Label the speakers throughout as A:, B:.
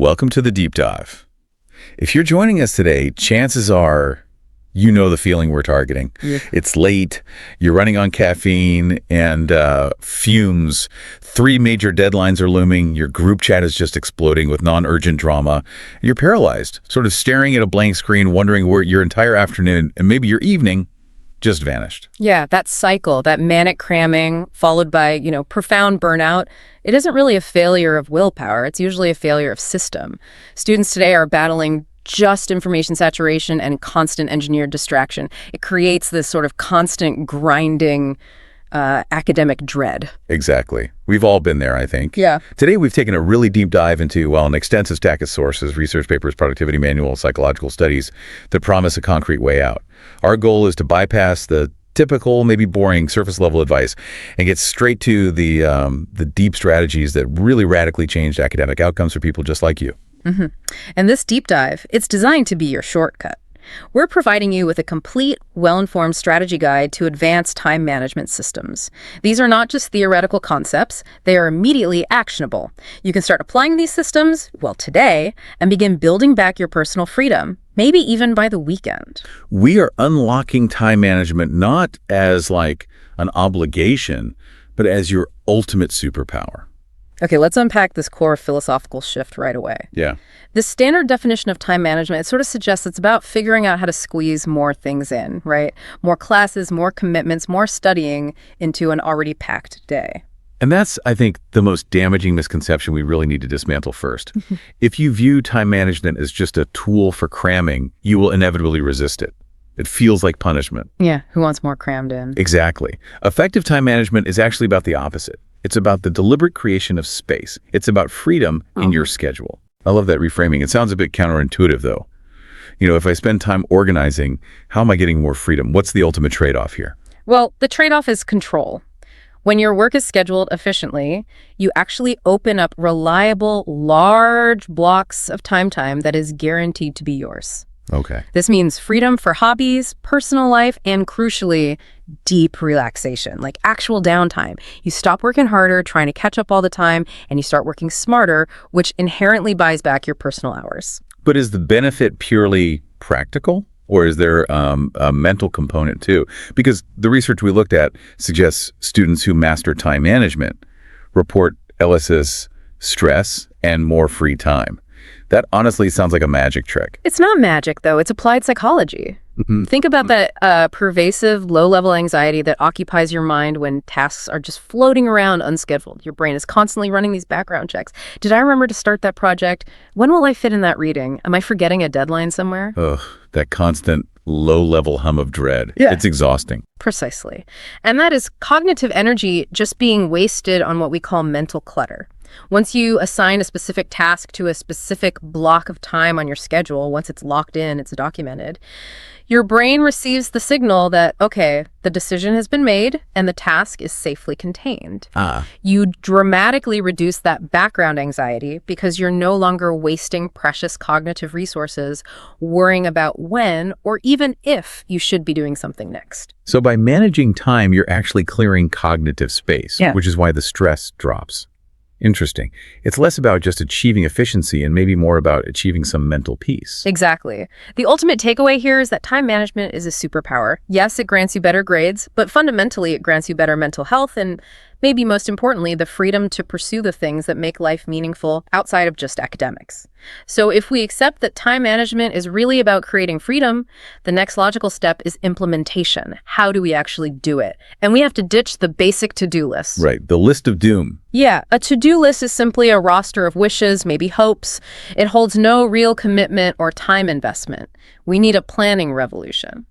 A: Welcome to the Deep Dive. If you're joining us today, chances are you know the feeling we're targeting.
B: Yeah.
A: It's late, you're running on caffeine and fumes. 3 major deadlines are looming, your group chat is just exploding with non-urgent drama. You're paralyzed, sort of staring at a blank screen, wondering where your entire afternoon and maybe your evening just vanished.
B: Yeah, that cycle, that manic cramming followed by, profound burnout, it isn't really a failure of willpower. It's usually a failure of system. Students today are battling just information saturation and constant engineered distraction. It creates this sort of constant grinding academic dread.
A: Exactly. We've all been there, I think.
B: Yeah.
A: Today, we've taken a really deep dive into, an extensive stack of sources, research papers, productivity manuals, psychological studies that promise a concrete way out. Our goal is to bypass the typical, maybe boring, surface-level advice and get straight to the deep strategies that really radically changed academic outcomes for people just like you.
B: Mm-hmm. And this deep dive, it's designed to be your shortcut. We're providing you with a complete, well-informed strategy guide to advanced time management systems. These are not just theoretical concepts, they are immediately actionable. You can start applying these systems, today, and begin building back your personal freedom, maybe even by the weekend.
A: We are unlocking time management not as like an obligation, but as your ultimate superpower.
B: Okay, let's unpack this core philosophical shift right away.
A: Yeah.
B: The standard definition of time management, it sort of suggests it's about figuring out how to squeeze more things in, right? More classes, more commitments, more studying into an already packed day.
A: And that's, I think, the most damaging misconception we really need to dismantle first. If you view time management as just a tool for cramming, you will inevitably resist it. It feels like punishment.
B: Yeah, who wants more crammed in?
A: Exactly. Effective time management is actually about the opposite. It's about the deliberate creation of space. It's about freedom in your schedule. I love that reframing. It sounds a bit counterintuitive, though. If I spend time organizing, how am I getting more freedom? What's the ultimate trade-off here?
B: Well, the trade-off is control. When your work is scheduled efficiently, you actually open up reliable, large blocks of time that is guaranteed to be yours.
A: Okay.
B: This means freedom for hobbies, personal life, and crucially, deep relaxation, like actual downtime. You stop working harder, trying to catch up all the time, and you start working smarter, which inherently buys back your personal hours.
A: But is the benefit purely practical, or is there a mental component too? Because the research we looked at suggests students who master time management report less stress and more free time. That honestly sounds like a magic trick.
B: It's not magic, though. It's applied psychology.
A: Mm-hmm.
B: Think about that pervasive, low-level anxiety that occupies your mind when tasks are just floating around unscheduled. Your brain is constantly running these background checks. Did I remember to start that project? When will I fit in that reading? Am I forgetting a deadline somewhere?
A: Ugh, that constant low-level hum of dread.
B: Yeah.
A: It's exhausting.
B: Precisely. And that is cognitive energy just being wasted on what we call mental clutter. Once you assign a specific task to a specific block of time on your schedule, once it's locked in, it's documented, your brain receives the signal that, okay, the decision has been made and the task is safely contained. You dramatically reduce that background anxiety because you're no longer wasting precious cognitive resources worrying about when or even if you should be doing something next.
A: So by managing time, you're actually clearing cognitive space,
B: Yeah.
A: which is why the stress drops. Interesting. It's less about just achieving efficiency and maybe more about achieving some mental peace.
B: Exactly. The ultimate takeaway here is that time management is a superpower. Yes, it grants you better grades, but fundamentally it grants you better mental health and maybe most importantly, the freedom to pursue the things that make life meaningful outside of just academics. So if we accept that time management is really about creating freedom, the next logical step is implementation. How do we actually do it? And we have to ditch the basic to-do list.
A: Right, the list of doom.
B: Yeah, a to-do list is simply a roster of wishes, maybe hopes. It holds no real commitment or time investment. We need a planning revolution.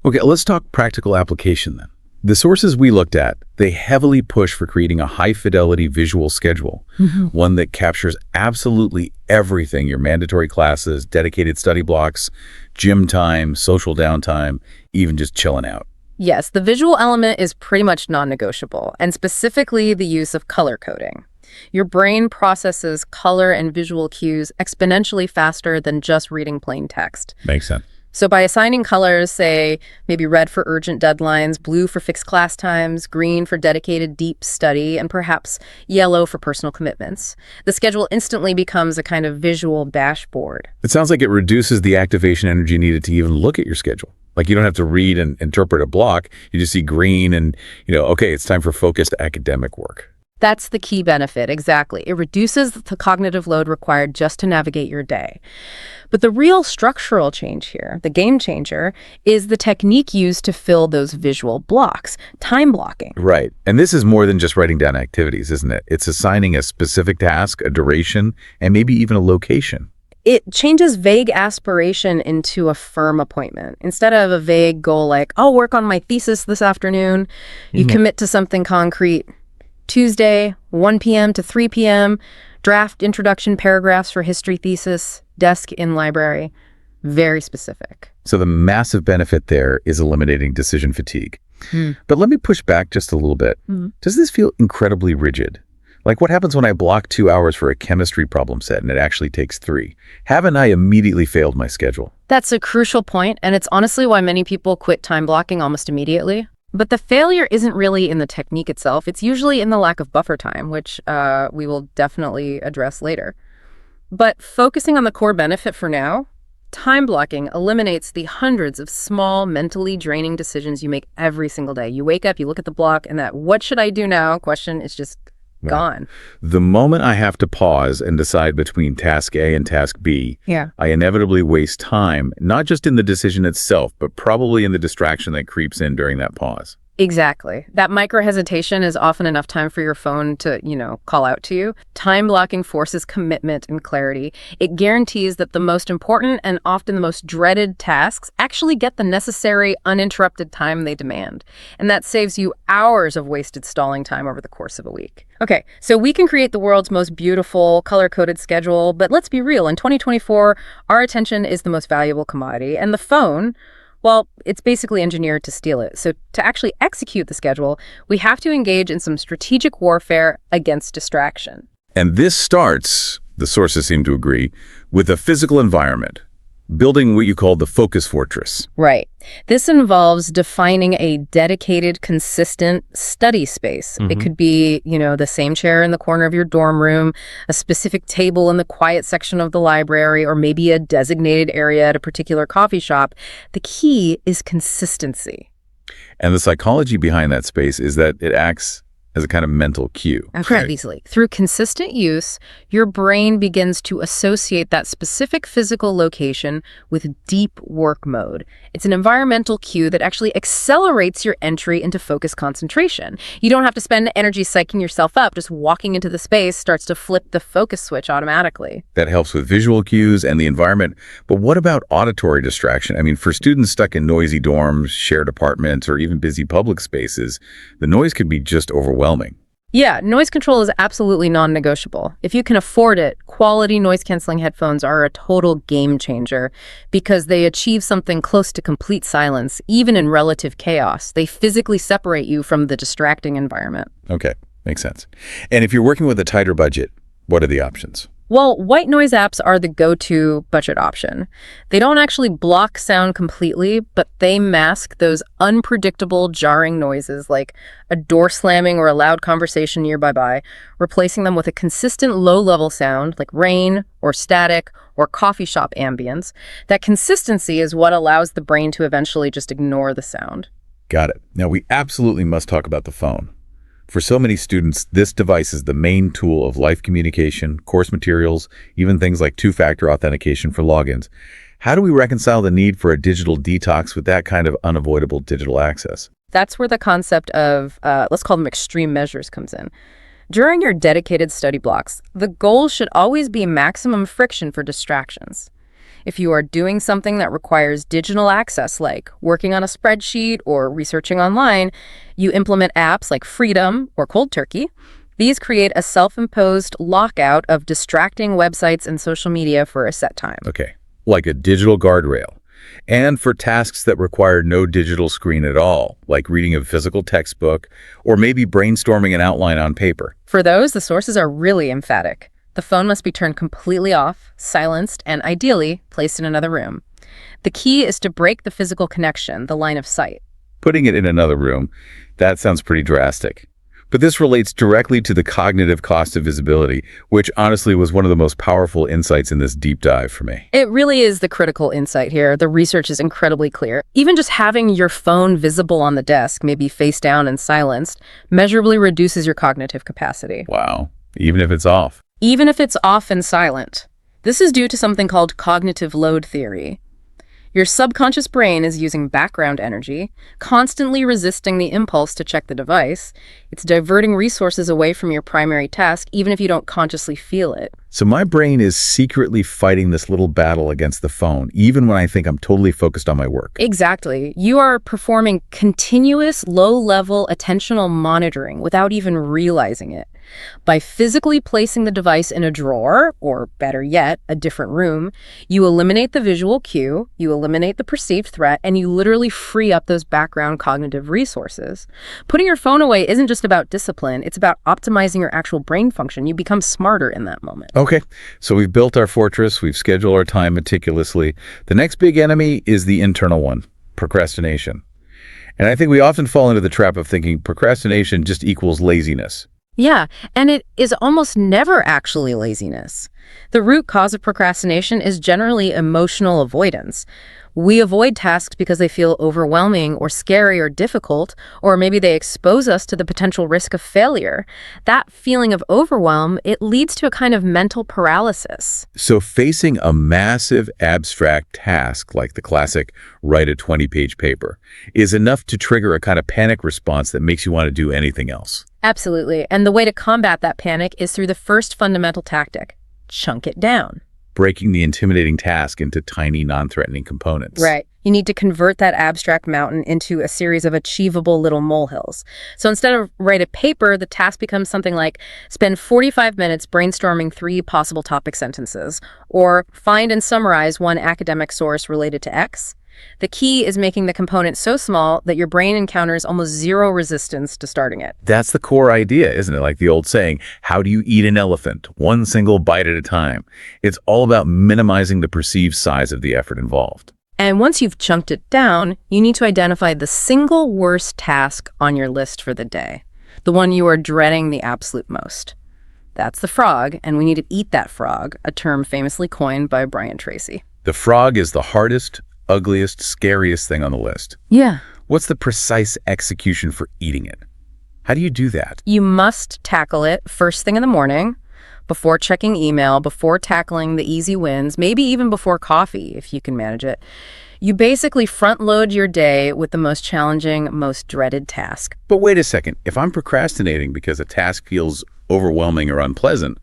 A: Okay, let's talk practical application then. The sources we looked at, they heavily push for creating a high-fidelity visual schedule, one that captures absolutely everything, your mandatory classes, dedicated study blocks, gym time, social downtime, even just chilling out.
B: Yes, the visual element is pretty much non-negotiable, and specifically the use of color coding. Your brain processes color and visual cues exponentially faster than just reading plain text.
A: Makes sense.
B: So by assigning colors, say maybe red for urgent deadlines, blue for fixed class times, green for dedicated deep study, and perhaps yellow for personal commitments, the schedule instantly becomes a kind of visual dashboard.
A: It sounds like it reduces the activation energy needed to even look at your schedule. Like you don't have to read and interpret a block. You just see green and, okay, it's time for focused academic work.
B: That's the key benefit, exactly. It reduces the cognitive load required just to navigate your day. But the real structural change here, the game changer, is the technique used to fill those visual blocks, time blocking.
A: Right. And this is more than just writing down activities, isn't it? It's assigning a specific task, a duration, and maybe even a location.
B: It changes vague aspiration into a firm appointment. Instead of a vague goal like, I'll work on my thesis this afternoon, you commit to something concrete. Tuesday, 1 p.m. to 3 p.m., draft introduction paragraphs for history thesis, desk in library. Very specific.
A: So the massive benefit there is eliminating decision fatigue. But let me push back just a little bit. Does this feel incredibly rigid? Like what happens when I block 2 hours for a chemistry problem set and it actually takes 3? Haven't I immediately failed my schedule?
B: That's a crucial point, and it's honestly why many people quit time blocking almost immediately. But the failure isn't really in the technique itself. It's usually in the lack of buffer time, which we will definitely address later. But focusing on the core benefit for now, time blocking eliminates the hundreds of small, mentally draining decisions you make every single day. You wake up, you look at the block, and that "what should I do now?" question is just gone.
A: The moment I have to pause and decide between task A and task B, I inevitably waste time, not just in the decision itself, but probably in the distraction that creeps in during that pause.
B: Exactly. That micro hesitation is often enough time for your phone to, call out to you. Time blocking forces commitment and clarity. It guarantees that the most important and often the most dreaded tasks actually get the necessary uninterrupted time they demand. And that saves you hours of wasted stalling time over the course of a week. Okay, so we can create the world's most beautiful, color-coded schedule, but let's be real. In 2024, our attention is the most valuable commodity, and the phone, well, it's basically engineered to steal it. So to actually execute the schedule, we have to engage in some strategic warfare against distraction.
A: And this starts, the sources seem to agree, with a physical environment, building what you call the focus fortress.
B: Right. This involves defining a dedicated, consistent study space. It could be, the same chair in the corner of your dorm room, a specific table in the quiet section of the library, or maybe a designated area at a particular coffee shop. The key is consistency.
A: And the psychology behind that space is that it acts as a kind of mental cue.
B: Correct. Easily. Through consistent use, your brain begins to associate that specific physical location with deep work mode. It's an environmental cue that actually accelerates your entry into focused concentration. You don't have to spend energy psyching yourself up. Just walking into the space starts to flip the focus switch automatically.
A: That helps with visual cues and the environment. But what about auditory distraction? I mean, for students stuck in noisy dorms, shared apartments, or even busy public spaces, the noise can be just overwhelming.
B: Yeah, noise control is absolutely non-negotiable. If you can afford it, quality noise-canceling headphones are a total game changer because they achieve something close to complete silence, even in relative chaos. They physically separate you from the distracting environment.
A: Okay, makes sense. And if you're working with a tighter budget, what are the options?
B: Well, white noise apps are the go-to budget option. They don't actually block sound completely, but they mask those unpredictable, jarring noises like a door slamming or a loud conversation nearby, replacing them with a consistent low-level sound like rain or static or coffee shop ambience. That consistency is what allows the brain to eventually just ignore the sound.
A: Got it. Now, we absolutely must talk about the phone. For so many students, this device is the main tool of life communication, course materials, even things like two-factor authentication for logins. How do we reconcile the need for a digital detox with that kind of unavoidable digital access?
B: That's where the concept of, let's call them extreme measures, comes in. During your dedicated study blocks, the goal should always be maximum friction for distractions. If you are doing something that requires digital access, like working on a spreadsheet or researching online, you implement apps like Freedom or Cold Turkey. These create a self-imposed lockout of distracting websites and social media for a set time.
A: Okay, like a digital guardrail. And for tasks that require no digital screen at all, like reading a physical textbook or maybe brainstorming an outline on paper.
B: For those, the sources are really emphatic. The phone must be turned completely off, silenced, and ideally placed in another room. The key is to break the physical connection, the line of sight.
A: Putting it in another room, that sounds pretty drastic. But this relates directly to the cognitive cost of visibility, which honestly was one of the most powerful insights in this deep dive for me.
B: It really is the critical insight here. The research is incredibly clear. Even just having your phone visible on the desk, maybe face down and silenced, measurably reduces your cognitive capacity.
A: Wow. Even if it's off.
B: Even if it's off and silent. This is due to something called cognitive load theory. Your subconscious brain is using background energy, constantly resisting the impulse to check the device. It's diverting resources away from your primary task, even if you don't consciously feel it.
A: So my brain is secretly fighting this little battle against the phone, even when I think I'm totally focused on my work.
B: Exactly. You are performing continuous, low-level attentional monitoring without even realizing it. By physically placing the device in a drawer, or better yet, a different room, you eliminate the visual cue, you eliminate the perceived threat, and you literally free up those background cognitive resources. Putting your phone away isn't just about discipline, it's about optimizing your actual brain function. You become smarter in that moment.
A: Okay, so we've built our fortress, we've scheduled our time meticulously. The next big enemy is the internal one, procrastination. And I think we often fall into the trap of thinking procrastination just equals laziness.
B: Yeah, and it is almost never actually laziness. The root cause of procrastination is generally emotional avoidance. We avoid tasks because they feel overwhelming or scary or difficult, or maybe they expose us to the potential risk of failure. That feeling of overwhelm, it leads to a kind of mental paralysis.
A: So facing a massive abstract task like the classic write a 20-page paper is enough to trigger a kind of panic response that makes you want to do anything else.
B: Absolutely. And the way to combat that panic is through the first fundamental tactic: chunk it down.
A: Breaking the intimidating task into tiny, non-threatening components.
B: Right. You need to convert that abstract mountain into a series of achievable little molehills. So instead of write a paper, the task becomes something like spend 45 minutes brainstorming 3 possible topic sentences, or find and summarize one academic source related to X. The key is making the component so small that your brain encounters almost zero resistance to starting it.
A: That's the core idea, isn't it? Like the old saying, how do you eat an elephant? One single bite at a time. It's all about minimizing the perceived size of the effort involved.
B: And once you've chunked it down, you need to identify the single worst task on your list for the day, the one you are dreading the absolute most. That's the frog, and we need to eat that frog, a term famously coined by Brian Tracy.
A: The frog is the hardest, ugliest, scariest thing on the list.
B: Yeah.
A: What's the precise execution for eating it? How do you do that?
B: You must tackle it first thing in the morning, before checking email, before tackling the easy wins, maybe even before coffee, if you can manage it. You basically front load your day with the most challenging, most dreaded task.
A: But wait a second. If I'm procrastinating because a task feels overwhelming or unpleasant,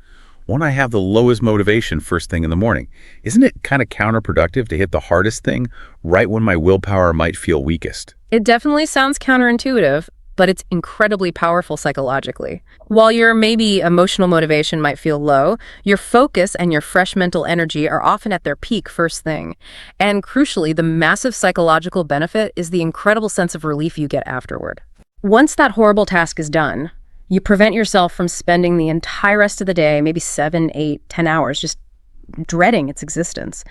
A: won't I have the lowest motivation first thing in the morning? Isn't it kind of counterproductive to hit the hardest thing right when my willpower might feel weakest?
B: It definitely sounds counterintuitive, but it's incredibly powerful psychologically. While your maybe emotional motivation might feel low, your focus and your fresh mental energy are often at their peak first thing. And crucially, the massive psychological benefit is the incredible sense of relief you get afterward. Once that horrible task is done, you prevent yourself from spending the entire rest of the day, maybe 7, 8, 10 hours, just dreading its existence.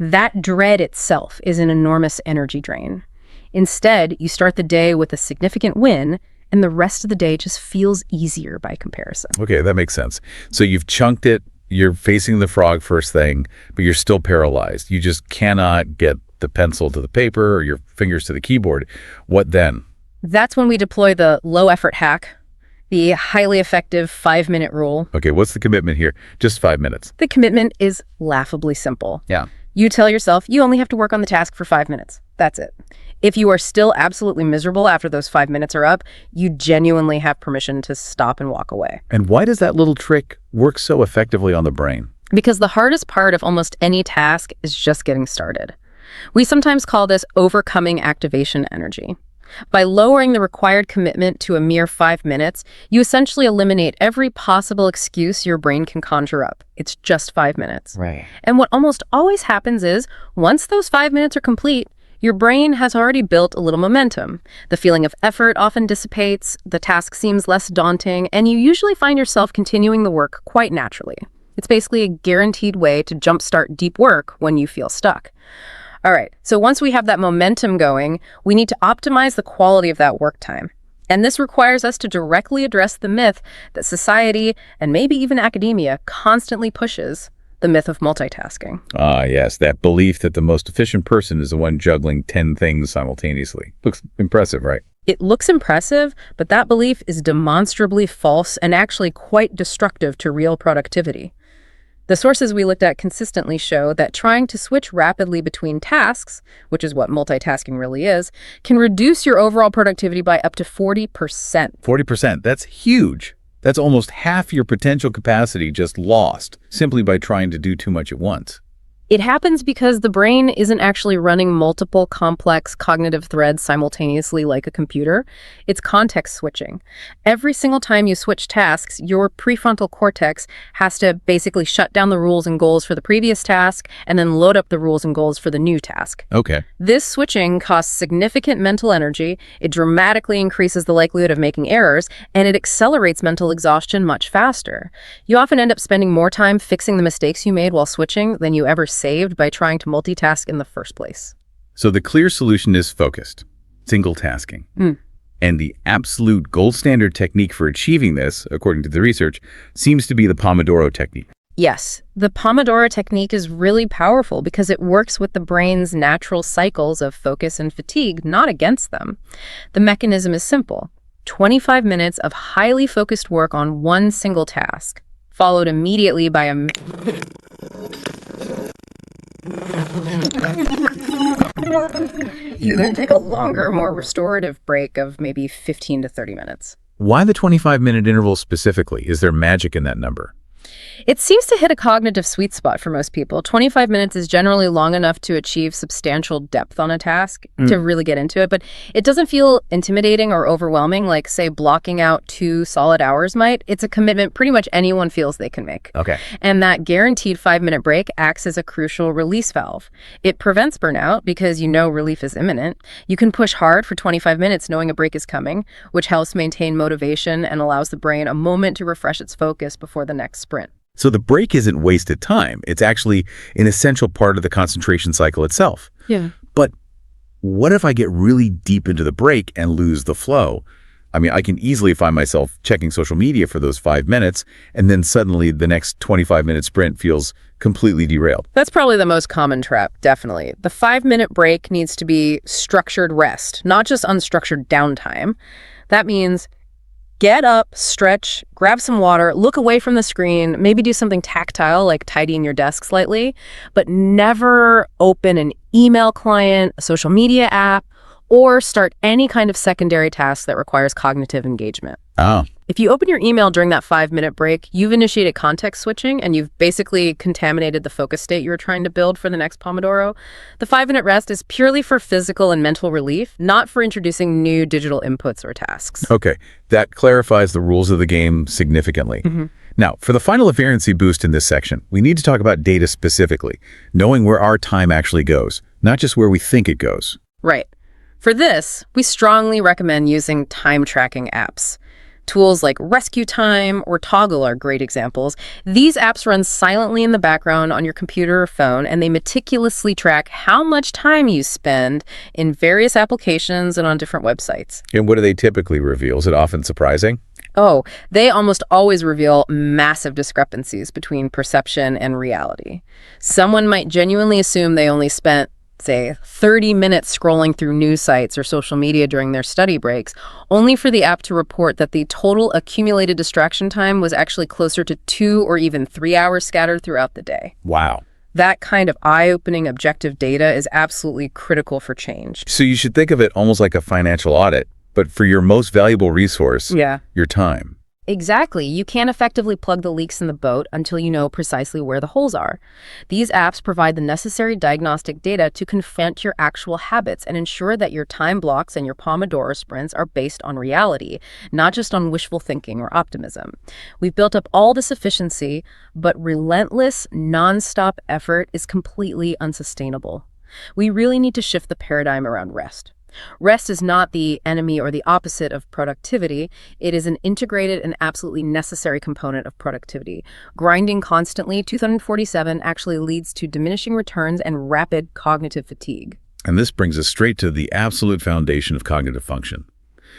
B: That dread itself is an enormous energy drain. Instead, you start the day with a significant win, and the rest of the day just feels easier by comparison.
A: Okay, that makes sense. So you've chunked it, you're facing the frog first thing, but you're still paralyzed. You just cannot get the pencil to the paper or your fingers to the keyboard. What then?
B: That's when we deploy the low-effort hack, the highly effective 5-minute rule.
A: Okay, what's the commitment here? Just 5 minutes.
B: The commitment is laughably simple.
A: Yeah.
B: You tell yourself you only have to work on the task for 5 minutes. That's it. If you are still absolutely miserable after those 5 minutes are up, you genuinely have permission to stop and walk away.
A: And why does that little trick work so effectively on the brain?
B: Because the hardest part of almost any task is just getting started. We sometimes call this overcoming activation energy. By lowering the required commitment to a mere 5 minutes, you essentially eliminate every possible excuse your brain can conjure up. It's just 5 minutes.
A: Right.
B: And what almost always happens is, once those 5 minutes are complete, your brain has already built a little momentum. The feeling of effort often dissipates, the task seems less daunting, and you usually find yourself continuing the work quite naturally. It's basically a guaranteed way to jumpstart deep work when you feel stuck. All right, so once we have that momentum going, we need to optimize the quality of that work time. And this requires us to directly address the myth that society, and maybe even academia, constantly pushes, the myth of multitasking.
A: Ah, yes, that belief that the most efficient person is the one juggling 10 things simultaneously. Looks impressive, right?
B: It looks impressive, but that belief is demonstrably false and actually quite destructive to real productivity. The sources we looked at consistently show that trying to switch rapidly between tasks, which is what multitasking really is, can reduce your overall productivity by up to 40%.
A: 40%, that's huge. That's almost half your potential capacity just lost simply by trying to do too much at once.
B: It happens because the brain isn't actually running multiple complex cognitive threads simultaneously like a computer. It's context switching. Every single time you switch tasks, your prefrontal cortex has to basically shut down the rules and goals for the previous task and then load up the rules and goals for the new task.
A: Okay.
B: This switching costs significant mental energy, it dramatically increases the likelihood of making errors, and it accelerates mental exhaustion much faster. You often end up spending more time fixing the mistakes you made while switching than you ever saved by trying to multitask in the first place.
A: So the clear solution is focused, single tasking. And the absolute gold standard technique for achieving this, according to the research, seems to be the Pomodoro technique.
B: Yes, the Pomodoro technique is really powerful because it works with the brain's natural cycles of focus and fatigue, not against them. The mechanism is simple: 25 minutes of highly focused work on one single task, followed immediately by a you then take a longer, more restorative break of maybe 15 to 30 minutes.
A: Why the 25-minute interval specifically? Is there magic in that number?
B: It seems to hit a cognitive sweet spot for most people. 25 minutes is generally long enough to achieve substantial depth on a task, to really get into it, but it doesn't feel intimidating or overwhelming like, say, blocking out 2 solid hours might. It's a commitment pretty much anyone feels they can make.
A: Okay.
B: And that guaranteed 5-minute break acts as a crucial release valve. It prevents burnout because you know relief is imminent. You can push hard for 25 minutes knowing a break is coming, which helps maintain motivation and allows the brain a moment to refresh its focus before the next sprint.
A: So the break isn't wasted time. It's actually an essential part of the concentration cycle itself.
B: Yeah.
A: But what if I get really deep into the break and lose the flow? I mean, I can easily find myself checking social media for those 5 minutes, and then suddenly the next 25-minute sprint feels completely derailed.
B: That's probably the most common trap, definitely. The 5-minute break needs to be structured rest, not just unstructured downtime. That means get up, stretch, grab some water, look away from the screen, maybe do something tactile like tidying your desk slightly, but never open an email client, a social media app, or start any kind of secondary task that requires cognitive engagement.
A: Oh.
B: If you open your email during that 5-minute break, you've initiated context switching and you've basically contaminated the focus state you were trying to build for the next Pomodoro. The 5-minute rest is purely for physical and mental relief, not for introducing new digital inputs or tasks.
A: Okay, that clarifies the rules of the game significantly. Now, for the final efficiency boost in this section, we need to talk about data specifically, knowing where our time actually goes, not just where we think it goes.
B: Right. For this, we strongly recommend using time tracking apps. Tools like Rescue Time or Toggle are great examples. These apps run silently in the background on your computer or phone, and they meticulously track how much time you spend in various applications and on different websites.
A: And what do they typically reveal? Is it often surprising?
B: Oh, they almost always reveal massive discrepancies between perception and reality. Someone might genuinely assume they only spent, say, 30 minutes scrolling through news sites or social media during their study breaks, only for the app to report that the total accumulated distraction time was actually closer to 2 or even 3 hours scattered throughout the day.
A: Wow.
B: That kind of eye-opening objective data is absolutely critical for change.
A: So you should think of it almost like a financial audit, but for your most valuable resource,
B: Yeah.
A: your time.
B: Exactly. You can't effectively plug the leaks in the boat until you know precisely where the holes are. These apps provide the necessary diagnostic data to confront your actual habits and ensure that your time blocks and your Pomodoro sprints are based on reality, not just on wishful thinking or optimism. We've built up all this efficiency, but relentless, nonstop effort is completely unsustainable. We really need to shift the paradigm around rest. Rest is not the enemy or the opposite of productivity. It is an integrated and absolutely necessary component of productivity. Grinding constantly, 247, actually leads to diminishing returns and rapid cognitive fatigue.
A: And this brings us straight to the absolute foundation of cognitive function.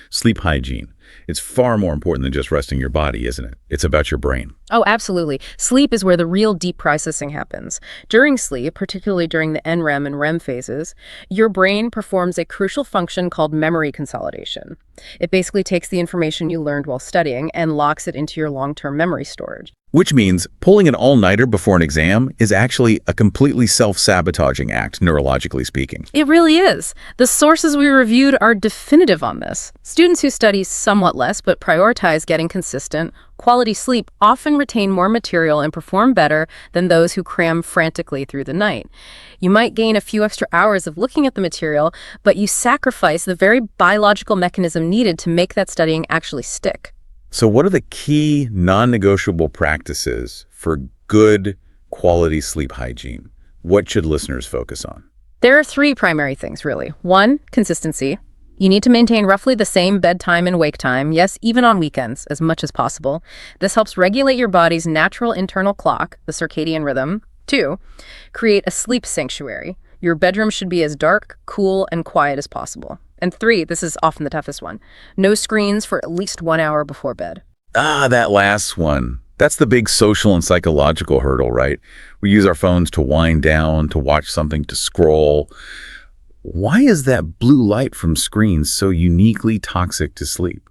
A: Sleep hygiene. It's far more important than just resting your body, isn't it? It's about your brain.
B: Oh, absolutely. Sleep is where the real deep processing happens. During sleep, particularly during the NREM and REM phases, your brain performs a crucial function called memory consolidation. It basically takes the information you learned while studying and locks it into your long-term memory storage.
A: Which means pulling an all-nighter before an exam is actually a completely self-sabotaging act, neurologically speaking.
B: It really is. The sources we reviewed are definitive on this. Students who study somewhat less but prioritize getting consistent, quality sleep often retain more material and perform better than those who cram frantically through the night. You might gain a few extra hours of looking at the material, but you sacrifice the very biological mechanism needed to make that studying actually stick.
A: So what are the key non-negotiable practices for good quality sleep hygiene? What should listeners focus on?
B: There are three primary things, really. One, consistency. You need to maintain roughly the same bedtime and wake time, yes, even on weekends, as much as possible. This helps regulate your body's natural internal clock, the circadian rhythm. Two, create a sleep sanctuary. Your bedroom should be as dark, cool, and quiet as possible. And three, this is often the toughest one, no screens for at least 1 hour before bed.
A: That last one. That's the big social and psychological hurdle, right? We use our phones to wind down, to watch something, to scroll. Why is that blue light from screens so uniquely toxic to sleep?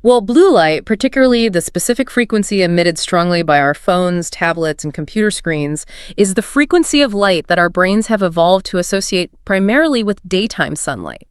B: Well, blue light, particularly the specific frequency emitted strongly by our phones, tablets, and computer screens, is the frequency of light that our brains have evolved to associate primarily with daytime sunlight.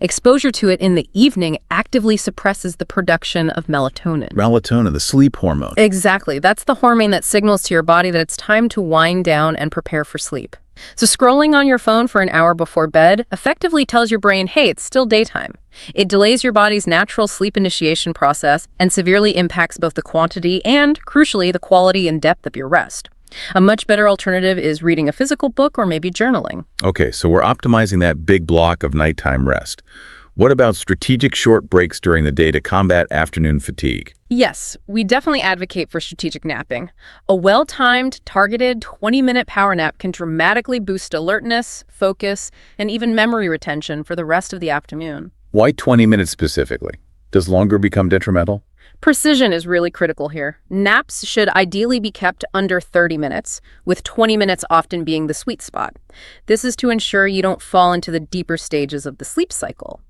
B: Exposure to it in the evening actively suppresses the production of melatonin.
A: Melatonin, the sleep hormone.
B: Exactly. That's the hormone that signals to your body that it's time to wind down and prepare for sleep. So scrolling on your phone for an hour before bed effectively tells your brain, hey, it's still daytime. It delays your body's natural sleep initiation process and severely impacts both the quantity and, crucially, the quality and depth of your rest. A much better alternative is reading a physical book or maybe journaling.
A: Okay, so we're optimizing that big block of nighttime rest. What about strategic short breaks during the day to combat afternoon fatigue?
B: Yes, we definitely advocate for strategic napping. A well-timed, targeted 20-minute power nap can dramatically boost alertness, focus, and even memory retention for the rest of the afternoon.
A: Why 20 minutes specifically? Does longer become detrimental?
B: Precision is really critical here. Naps should ideally be kept under 30 minutes, with 20 minutes often being the sweet spot. This is to ensure you don't fall into the deeper stages of the sleep cycle.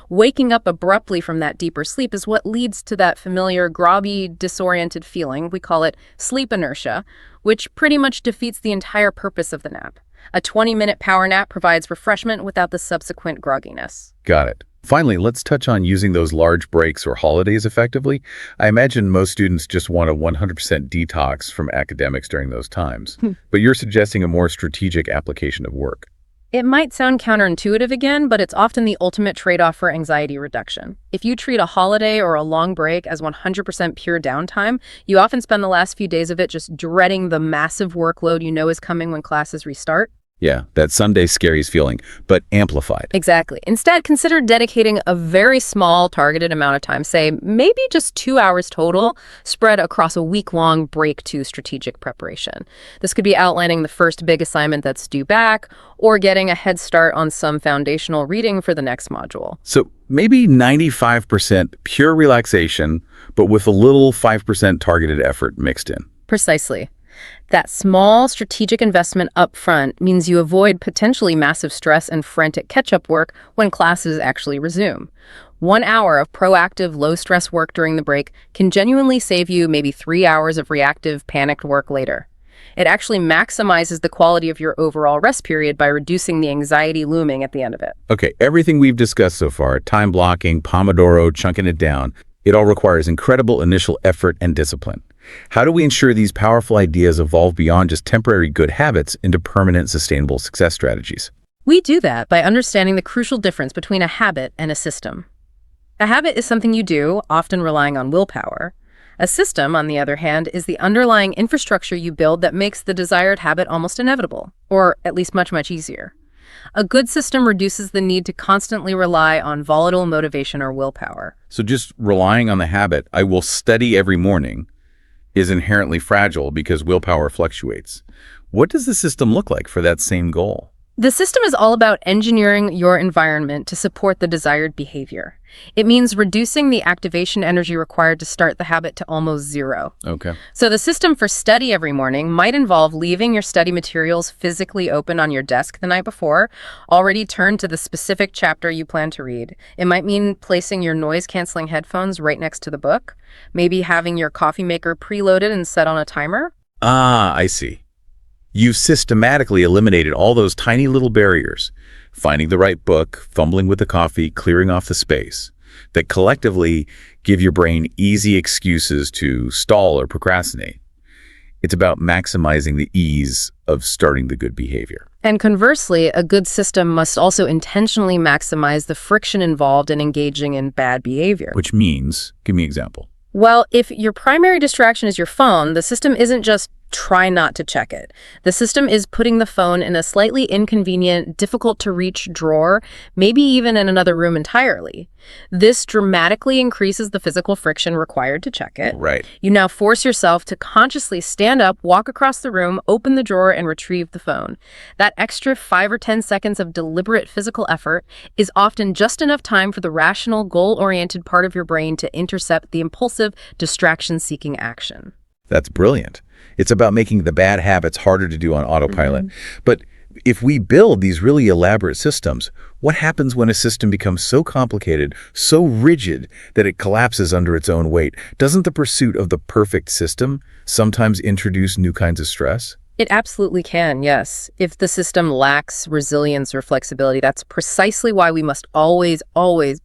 B: Waking up abruptly from that deeper sleep is what leads to that familiar groggy, disoriented feeling. We call it sleep inertia, which pretty much defeats the entire purpose of the nap. A 20-minute power nap provides refreshment without the subsequent grogginess.
A: Got it. Finally, let's touch on using those large breaks or holidays effectively. I imagine most students just want a 100% detox from academics during those times, but you're suggesting a more strategic application of work.
B: It might sound counterintuitive again, but it's often the ultimate trade-off for anxiety reduction. If you treat a holiday or a long break as 100% pure downtime, you often spend the last few days of it just dreading the massive workload you know is coming when classes restart.
A: Yeah, that Sunday scaries feeling, but amplified.
B: Exactly. Instead, consider dedicating a very small targeted amount of time, say maybe just 2 hours total, spread across a week-long break to strategic preparation. This could be outlining the first big assignment that's due back, or getting a head start on some foundational reading for the next module.
A: So maybe 95% pure relaxation, but with a little 5% targeted effort mixed in.
B: Precisely. That small strategic investment up front means you avoid potentially massive stress and frantic catch-up work when classes actually resume. 1 hour of proactive, low-stress work during the break can genuinely save you maybe 3 hours of reactive, panicked work later. It actually maximizes the quality of your overall rest period by reducing the anxiety looming at the end of it.
A: Okay, everything we've discussed so far, time blocking, Pomodoro, chunking it down, it all requires incredible initial effort and discipline. How do we ensure these powerful ideas evolve beyond just temporary good habits into permanent, sustainable success strategies?
B: We do that by understanding the crucial difference between a habit and a system. A habit is something you do, often relying on willpower. A system, on the other hand, is the underlying infrastructure you build that makes the desired habit almost inevitable, or at least much, much easier. A good system reduces the need to constantly rely on volatile motivation or willpower.
A: So just relying on the habit, I will study every morning, is inherently fragile because willpower fluctuates. What does the system look like for that same goal?
B: The system is all about engineering your environment to support the desired behavior. It means reducing the activation energy required to start the habit to almost zero.
A: Okay.
B: So the system for study every morning might involve leaving your study materials physically open on your desk the night before, already turned to the specific chapter you plan to read. It might mean placing your noise-canceling headphones right next to the book, maybe having your coffee maker preloaded and set on a timer.
A: Ah, I see. You've systematically eliminated all those tiny little barriers, finding the right book, fumbling with the coffee, clearing off the space, that collectively give your brain easy excuses to stall or procrastinate. It's about maximizing the ease of starting the good behavior.
B: And conversely, a good system must also intentionally maximize the friction involved in engaging in bad behavior.
A: Which means, give me an example.
B: Well, if your primary distraction is your phone, the system isn't just try not to check it. The system is putting the phone in a slightly inconvenient, difficult-to-reach drawer, maybe even in another room entirely. This dramatically increases the physical friction required to check it.
A: Right.
B: You now force yourself to consciously stand up, walk across the room, open the drawer, and retrieve the phone. That extra 5 or 10 seconds of deliberate physical effort is often just enough time for the rational, goal-oriented part of your brain to intercept the impulsive, distraction-seeking action.
A: That's brilliant. It's about making the bad habits harder to do on autopilot. But if we build these really elaborate systems, what happens when a system becomes so complicated, so rigid, that it collapses under its own weight? Doesn't the pursuit of the perfect system sometimes introduce new kinds of stress?
B: It absolutely can, yes. If the system lacks resilience or flexibility, that's precisely why we must always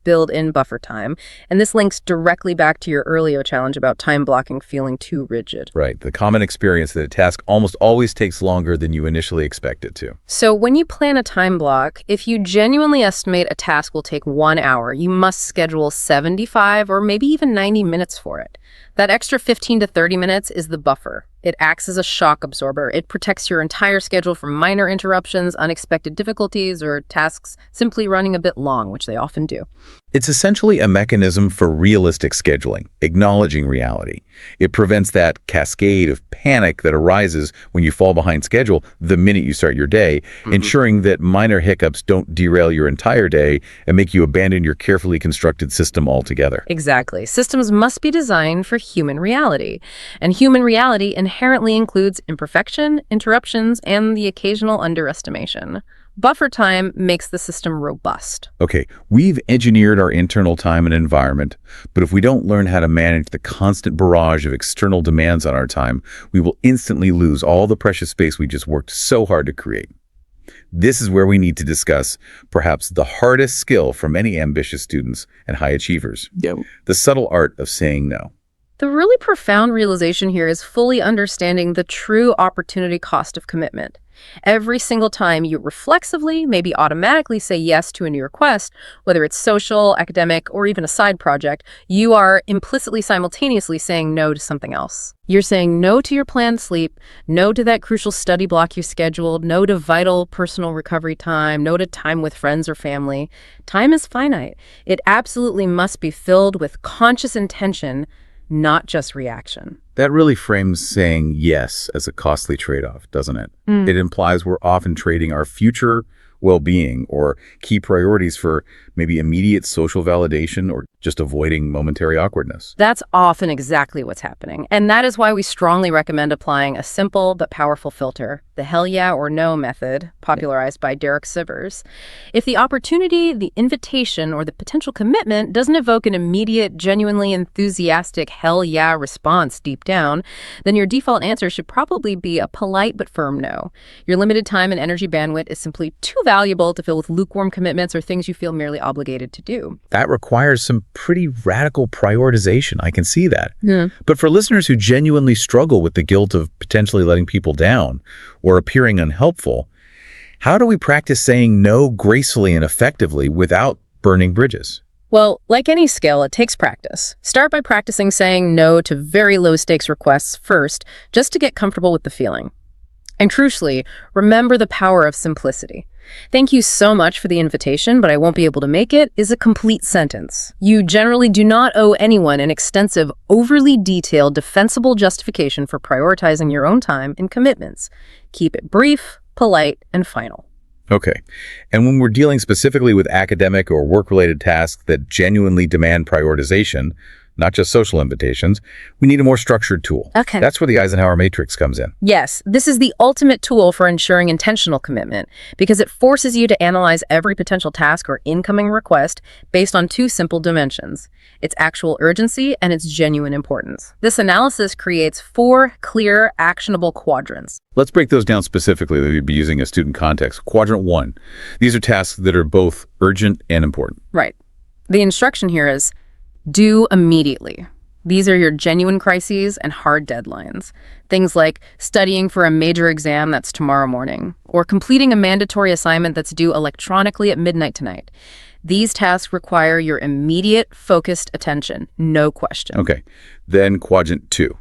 B: build in buffer time. And this links directly back to your earlier challenge about time blocking feeling too rigid.
A: Right. The common experience that a task almost always takes longer than you initially expect it to.
B: So when you plan a time block, if you genuinely estimate a task will take 1 hour, you must schedule 75 or maybe even 90 minutes for it. That extra 15 to 30 minutes is the buffer. It acts as a shock absorber. It protects your entire schedule from minor interruptions, unexpected difficulties, or tasks simply running a bit long, which they often do.
A: It's essentially a mechanism for realistic scheduling, acknowledging reality. It prevents that cascade of panic that arises when you fall behind schedule the minute you start your day, ensuring that minor hiccups don't derail your entire day and make you abandon your carefully constructed system altogether.
B: Exactly. Systems must be designed for human reality. And human reality inherently includes imperfection, interruptions, and the occasional underestimation. Buffer time makes the system robust.
A: Okay, we've engineered our internal time and environment, but if we don't learn how to manage the constant barrage of external demands on our time, we will instantly lose all the precious space we just worked so hard to create. This is where we need to discuss perhaps the hardest skill for many ambitious students and high achievers, the subtle art of saying no.
B: The really profound realization here is fully understanding the true opportunity cost of commitment. Every single time you reflexively, maybe automatically say yes to a new request, whether it's social, academic, or even a side project, you are implicitly simultaneously saying no to something else. You're saying no to your planned sleep, no to that crucial study block you scheduled, no to vital personal recovery time, no to time with friends or family. Time is finite. It absolutely must be filled with conscious intention, not just reaction.
A: That really frames saying yes as a costly trade-off, doesn't it? It implies we're often trading our future well-being or key priorities for maybe immediate social validation or just avoiding momentary awkwardness.
B: That's often exactly what's happening. And that is why we strongly recommend applying a simple but powerful filter, the hell yeah or no method, popularized by Derek Sivers. If the opportunity, the invitation, or the potential commitment doesn't evoke an immediate, genuinely enthusiastic hell yeah response deep down, then your default answer should probably be a polite but firm no. Your limited time and energy bandwidth is simply too valuable to fill with lukewarm commitments or things you feel merely obligated to do.
A: That requires some pretty radical prioritization. I can see that.
B: Yeah.
A: But for listeners who genuinely struggle with the guilt of potentially letting people down or appearing unhelpful, how do we practice saying no gracefully and effectively without burning bridges?
B: Well, like any skill, it takes practice. Start by practicing saying no to very low-stakes requests first, just to get comfortable with the feeling. And crucially, remember the power of simplicity. "Thank you so much for the invitation, but I won't be able to make it," is a complete sentence. You generally do not owe anyone an extensive, overly detailed, defensible justification for prioritizing your own time and commitments. Keep it brief, polite, and final.
A: Okay. And when we're dealing specifically with academic or work-related tasks that genuinely demand prioritization, not just social invitations, we need a more structured tool.
B: Okay.
A: That's where the Eisenhower matrix comes in.
B: Yes, this is the ultimate tool for ensuring intentional commitment because it forces you to analyze every potential task or incoming request based on two simple dimensions: its actual urgency and its genuine importance. This analysis creates 4 clear, actionable quadrants.
A: Let's break those down specifically that we'd be using a student context. Quadrant 1. These are tasks that are both urgent and important.
B: Right. The instruction here is do immediately. These are your genuine crises and hard deadlines. Things like studying for a major exam that's tomorrow morning, or completing a mandatory assignment that's due electronically at midnight tonight. These tasks require your immediate, focused attention, no question.
A: Okay. Then quadrant 2.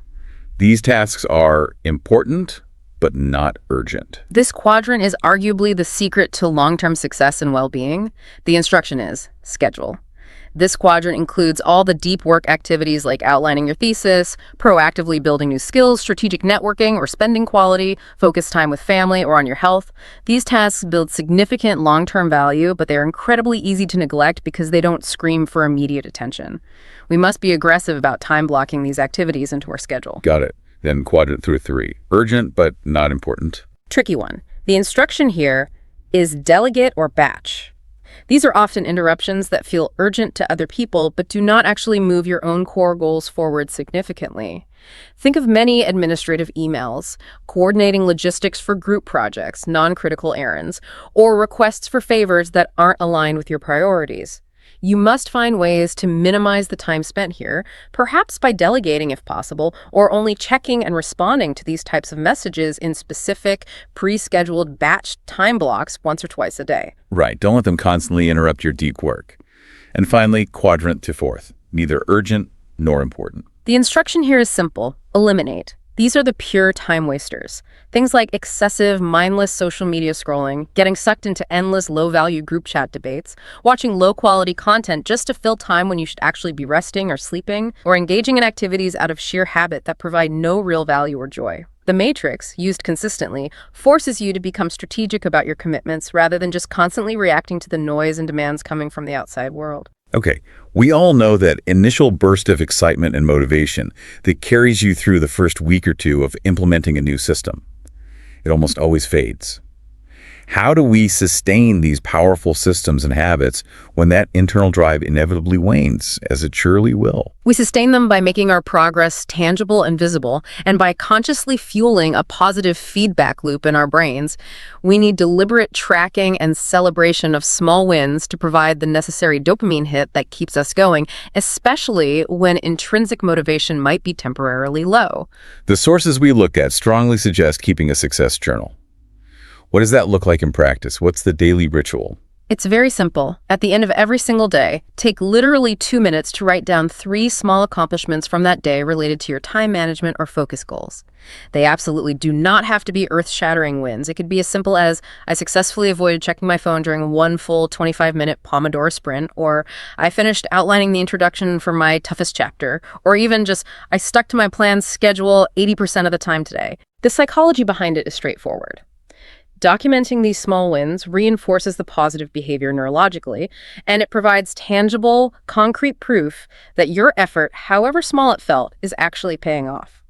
A: These tasks are important, but not urgent.
B: This quadrant is arguably the secret to long-term success and well-being. The instruction is schedule. This quadrant includes all the deep work activities like outlining your thesis, proactively building new skills, strategic networking, or spending quality, focused time with family, or on your health. These tasks build significant long-term value, but they're incredibly easy to neglect because they don't scream for immediate attention. We must be aggressive about time blocking these activities into our schedule.
A: Got it. Then quadrant 3. Urgent, but not important.
B: Tricky one. The instruction here is delegate or batch. These are often interruptions that feel urgent to other people, but do not actually move your own core goals forward significantly. Think of many administrative emails, coordinating logistics for group projects, non-critical errands, or requests for favors that aren't aligned with your priorities. You must find ways to minimize the time spent here, perhaps by delegating if possible, or only checking and responding to these types of messages in specific, pre-scheduled batch time blocks once or twice a day.
A: Right. Don't let them constantly interrupt your deep work. And finally, quadrant 4. Neither urgent nor important.
B: The instruction here is simple: eliminate. These are the pure time wasters. Things like excessive, mindless social media scrolling, getting sucked into endless low-value group chat debates, watching low-quality content just to fill time when you should actually be resting or sleeping, or engaging in activities out of sheer habit that provide no real value or joy. The matrix, used consistently, forces you to become strategic about your commitments rather than just constantly reacting to the noise and demands coming from the outside world.
A: Okay, we all know that initial burst of excitement and motivation that carries you through the first week or two of implementing a new system. It almost always fades. How do we sustain these powerful systems and habits when that internal drive inevitably wanes, as it surely will?
B: We sustain them by making our progress tangible and visible, and by consciously fueling a positive feedback loop in our brains. We need deliberate tracking and celebration of small wins to provide the necessary dopamine hit that keeps us going, especially when intrinsic motivation might be temporarily low.
A: The sources we looked at strongly suggest keeping a success journal. What does that look like in practice? What's the daily ritual?
B: It's very simple. At the end of every single day, take literally 2 minutes to write down 3 small accomplishments from that day related to your time management or focus goals. They absolutely do not have to be earth-shattering wins. It could be as simple as, I successfully avoided checking my phone during one full 25-minute Pomodoro sprint, or I finished outlining the introduction for my toughest chapter, or even just, I stuck to my planned schedule 80% of the time today. The psychology behind it is straightforward. Documenting these small wins reinforces the positive behavior neurologically, and it provides tangible, concrete proof that your effort, however small it felt, is actually paying off.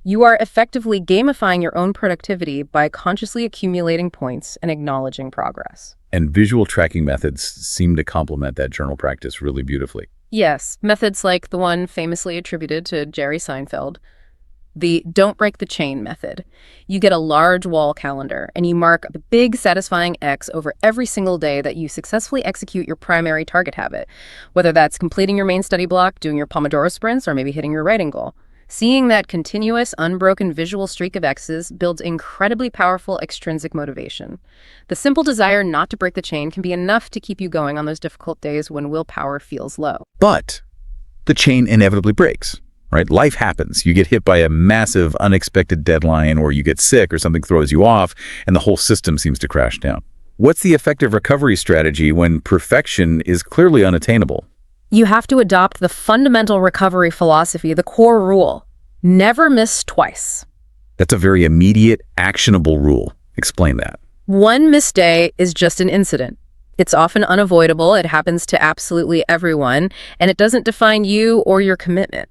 B: You are effectively gamifying your own productivity by consciously accumulating points and acknowledging progress.
A: And visual tracking methods seem to complement that journal practice really beautifully.
B: Yes, methods like the one famously attributed to Jerry Seinfeld, the don't break the chain method. You get a large wall calendar and you mark a big satisfying X over every single day that you successfully execute your primary target habit, whether that's completing your main study block, doing your Pomodoro sprints, or maybe hitting your writing goal. Seeing that continuous, unbroken visual streak of X's builds incredibly powerful extrinsic motivation. The simple desire not to break the chain can be enough to keep you going on those difficult days when willpower feels low.
A: But the chain inevitably breaks. Right? Life happens. You get hit by a massive, unexpected deadline, or you get sick, or something throws you off, and the whole system seems to crash down. What's the effective recovery strategy when perfection is clearly unattainable?
B: You have to adopt the fundamental recovery philosophy, the core rule. Never miss twice.
A: That's a very immediate, actionable rule. Explain that.
B: One missed day is just an incident. It's often unavoidable, it happens to absolutely everyone, and it doesn't define you or your commitment.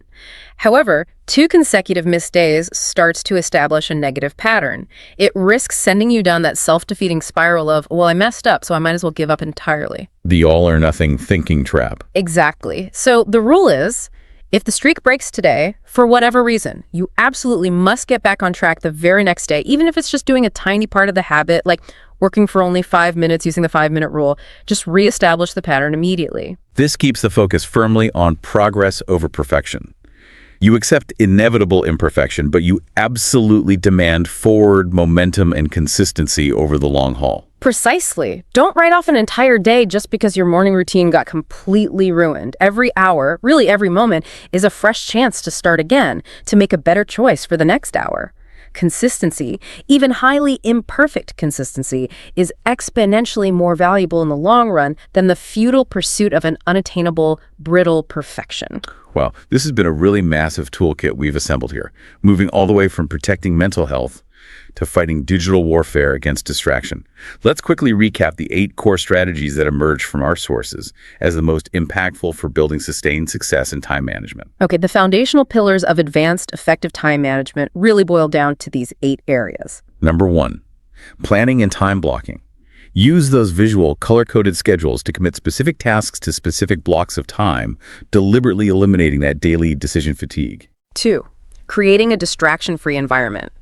B: However, 2 consecutive missed days starts to establish a negative pattern. It risks sending you down that self-defeating spiral of, well, I messed up, so I might as well give up entirely.
A: The all-or-nothing thinking trap.
B: Exactly. So the rule is, if the streak breaks today, for whatever reason, you absolutely must get back on track the very next day, even if it's just doing a tiny part of the habit, like working for only 5 minutes using the 5-minute rule. Just reestablish the pattern immediately.
A: This keeps the focus firmly on progress over perfection. You accept inevitable imperfection, but you absolutely demand forward momentum and consistency over the long haul.
B: Precisely. Don't write off an entire day just because your morning routine got completely ruined. Every hour, really every moment, is a fresh chance to start again, to make a better choice for the next hour. Consistency, even highly imperfect consistency, is exponentially more valuable in the long run than the futile pursuit of an unattainable, brittle perfection.
A: Wow, this has been a really massive toolkit we've assembled here, moving all the way from protecting mental health to fighting digital warfare against distraction. Let's quickly recap the 8 core strategies that emerge from our sources as the most impactful for building sustained success in time management.
B: Okay, the foundational pillars of advanced, effective time management really boil down to these 8 areas.
A: Number 1, planning and time blocking. Use those visual, color-coded schedules to commit specific tasks to specific blocks of time, deliberately eliminating that daily decision fatigue.
B: 2, creating a distraction-free environment.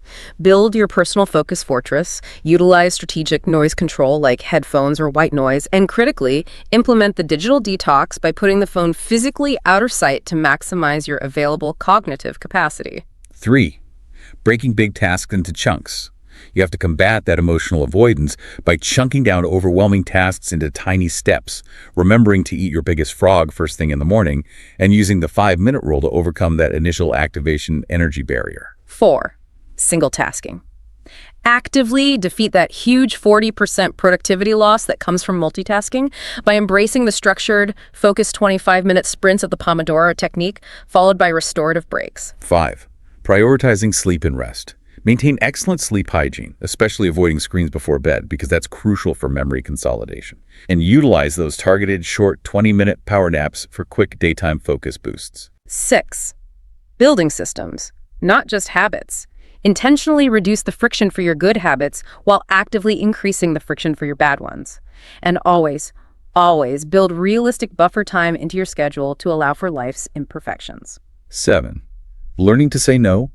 B: Build your personal focus fortress, utilize strategic noise control like headphones or white noise, and critically, implement the digital detox by putting the phone physically out of sight to maximize your available cognitive capacity.
A: 3, breaking big tasks into chunks. You have to combat that emotional avoidance by chunking down overwhelming tasks into tiny steps, remembering to eat your biggest frog first thing in the morning, and using the 5-minute rule to overcome that initial activation energy barrier.
B: 4, single tasking. Actively defeat that huge 40% productivity loss that comes from multitasking by embracing the structured, focused 25-minute sprints of the Pomodoro technique, followed by restorative breaks.
A: 5, prioritizing sleep and rest. Maintain excellent sleep hygiene, especially avoiding screens before bed, because that's crucial for memory consolidation. And utilize those targeted, short 20-minute power naps for quick daytime focus boosts.
B: 6, building systems, not just habits. Intentionally reduce the friction for your good habits while actively increasing the friction for your bad ones. And always, always build realistic buffer time into your schedule to allow for life's imperfections.
A: 7, learning to say no.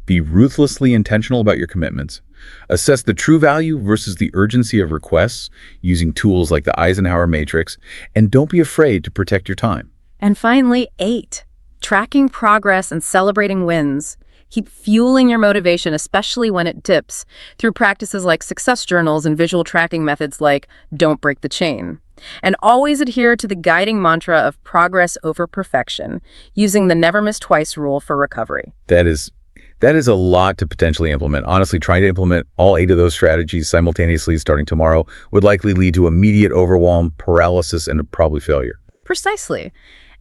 A: Be ruthlessly intentional about your commitments. Assess the true value versus the urgency of requests using tools like the Eisenhower Matrix, and don't be afraid to protect your time.
B: And finally, 8, tracking progress and celebrating wins. Keep fueling your motivation, especially when it dips, through practices like success journals and visual tracking methods like don't break the chain. And always adhere to the guiding mantra of progress over perfection, using the never miss twice rule for recovery.
A: That is a lot to potentially implement. Honestly, trying to implement all 8 of those strategies simultaneously starting tomorrow would likely lead to immediate overwhelm, paralysis, and probably failure.
B: Precisely.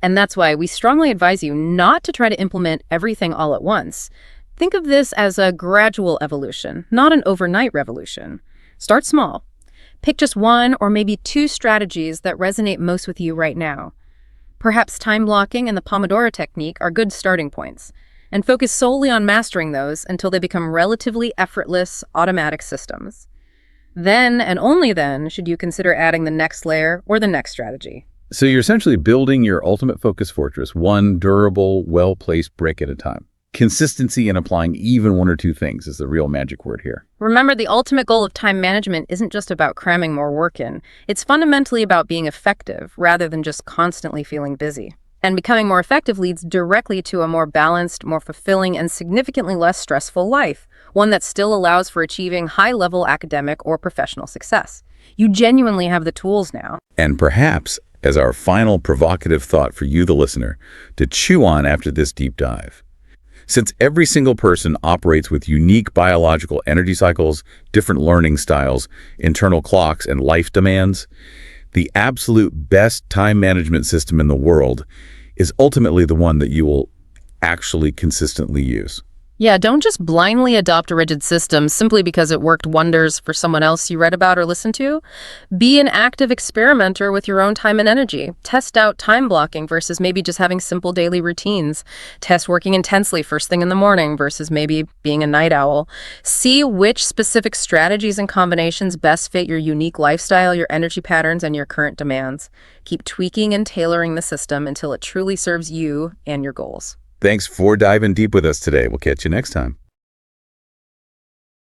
B: And that's why we strongly advise you not to try to implement everything all at once. Think of this as a gradual evolution, not an overnight revolution. Start small. Pick just 1 or maybe 2 strategies that resonate most with you right now. Perhaps time blocking and the Pomodoro technique are good starting points, and focus solely on mastering those until they become relatively effortless, automatic systems. Then, and only then, should you consider adding the next layer or the next strategy.
A: So you're essentially building your ultimate focus fortress, one durable, well-placed brick at a time. Consistency in applying even 1 or 2 things is the real magic word here.
B: Remember, the ultimate goal of time management isn't just about cramming more work in. It's fundamentally about being effective rather than just constantly feeling busy. And becoming more effective leads directly to a more balanced, more fulfilling, and significantly less stressful life, one that still allows for achieving high-level academic or professional success. You genuinely have the tools now.
A: And perhaps, as our final provocative thought for you, the listener, to chew on after this deep dive, Since every single person operates with unique biological energy cycles, different learning styles, internal clocks, and life demands, the absolute best time management system in the world is ultimately the one that you will actually consistently use.
B: Yeah, don't just blindly adopt a rigid system simply because it worked wonders for someone else you read about or listened to. Be an active experimenter with your own time and energy. Test out time blocking versus maybe just having simple daily routines. Test working intensely first thing in the morning versus maybe being a night owl. See which specific strategies and combinations best fit your unique lifestyle, your energy patterns, and your current demands. Keep tweaking and tailoring the system until it truly serves you and your goals.
A: Thanks for diving deep with us today. We'll catch you next time.